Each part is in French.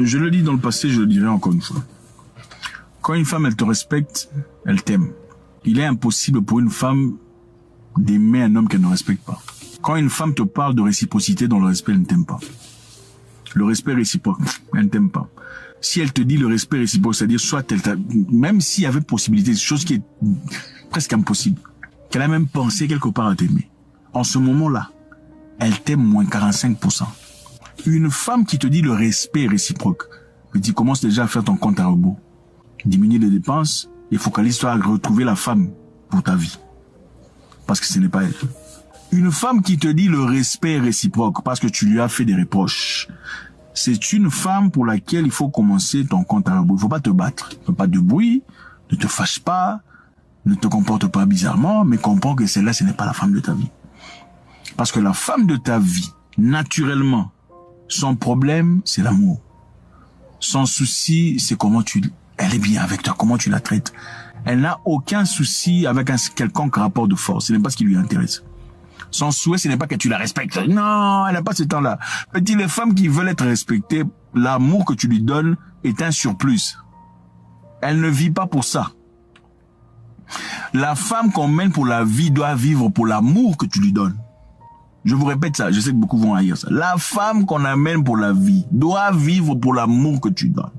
Je le dis dans le passé, je le dirai encore une fois. Quand une femme, elle te respecte, elle t'aime. Il est impossible pour une femme d'aimer un homme qu'elle ne respecte pas. Quand une femme te parle de réciprocité dans le respect, elle ne t'aime pas. Le respect réciproque, elle ne t'aime pas. Si elle te dit le respect réciproque, c'est-à-dire soit elle t'a, même s'il y avait possibilité, chose qui est presque impossible, qu'elle a même pensé quelque part à t'aimer, en ce moment-là, elle t'aime moins 45%. Une femme qui te dit le respect réciproque, mais tu commences déjà à faire ton compte à rebours. Diminuer les dépenses et focalise-toi à retrouver la femme pour ta vie. Parce que ce n'est pas elle. Une femme qui te dit le respect réciproque parce que tu lui as fait des reproches, c'est une femme pour laquelle il faut commencer ton compte à rebours. Il ne faut pas te battre. Ne fais pas de bruit, ne te fâche pas, ne te comporte pas bizarrement, mais comprends que celle-là, ce n'est pas la femme de ta vie. Parce que la femme de ta vie, naturellement, son problème, c'est l'amour. Son souci, c'est comment elle est bien avec toi, comment tu la traites. Elle n'a aucun souci avec un quelconque rapport de force. Ce n'est pas ce qui lui intéresse. Son souhait, ce n'est pas que tu la respectes. Non, elle n'a pas ce temps-là. Petit, les femmes qui veulent être respectées, l'amour que tu lui donnes est un surplus. Elle ne vit pas pour ça. La femme qu'on mène pour la vie doit vivre pour l'amour que tu lui donnes. Je vous répète ça, je sais que beaucoup vont haïr ça. La femme qu'on amène pour la vie doit vivre pour l'amour que tu donnes.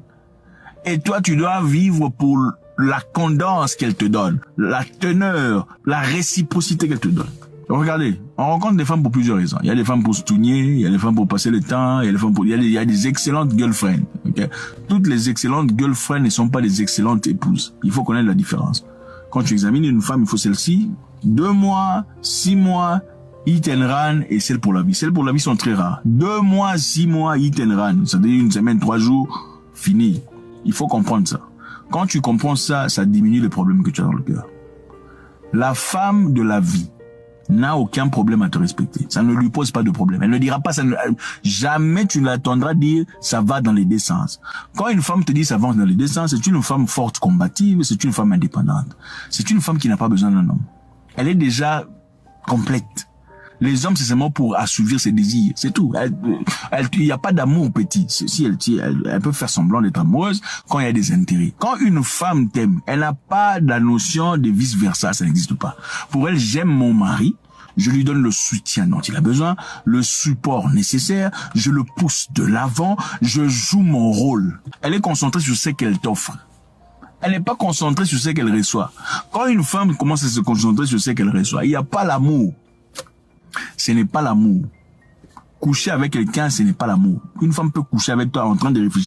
Et toi, tu dois vivre pour la condance qu'elle te donne, la teneur, la réciprocité qu'elle te donne. Donc, regardez, on rencontre des femmes pour plusieurs raisons. Il y a des femmes pour se tourner, il y a des femmes pour passer le temps, il y a des femmes pour, il y a des excellentes girlfriends. Okay? Toutes les excellentes girlfriends ne sont pas des excellentes épouses. Il faut connaître la différence. Quand tu examines une femme, il faut celle-ci, 2 mois, 6 mois, hit and run, et celles pour la vie. Celles pour la vie sont très rares. 2 mois, 6 mois, hit and run. Ça veut dire 1 semaine, 3 jours, fini. Il faut comprendre ça. Quand tu comprends ça, ça diminue les problèmes que tu as dans le cœur. La femme de la vie n'a aucun problème à te respecter. Ça ne lui pose pas de problème. Elle ne dira pas, jamais tu l'attendras dire ça va dans les deux sens. Quand une femme te dit ça va dans les deux sens, c'est une femme forte, combative, c'est une femme indépendante. C'est une femme qui n'a pas besoin d'un homme. Elle est déjà complète. Les hommes, c'est seulement pour assouvir ses désirs. C'est tout. Il n'y a pas d'amour petit. Si elle peut faire semblant d'être amoureuse quand il y a des intérêts. Quand une femme t'aime, elle n'a pas la notion de vice versa. Ça n'existe pas. Pour elle, j'aime mon mari. Je lui donne le soutien dont il a besoin, le support nécessaire. Je le pousse de l'avant. Je joue mon rôle. Elle est concentrée sur ce qu'elle t'offre. Elle n'est pas concentrée sur ce qu'elle reçoit. Quand une femme commence à se concentrer sur ce qu'elle reçoit, il n'y a pas l'amour. Ce n'est pas l'amour. Coucher avec quelqu'un, ce n'est pas l'amour. Une femme peut coucher avec toi en train de réfléchir.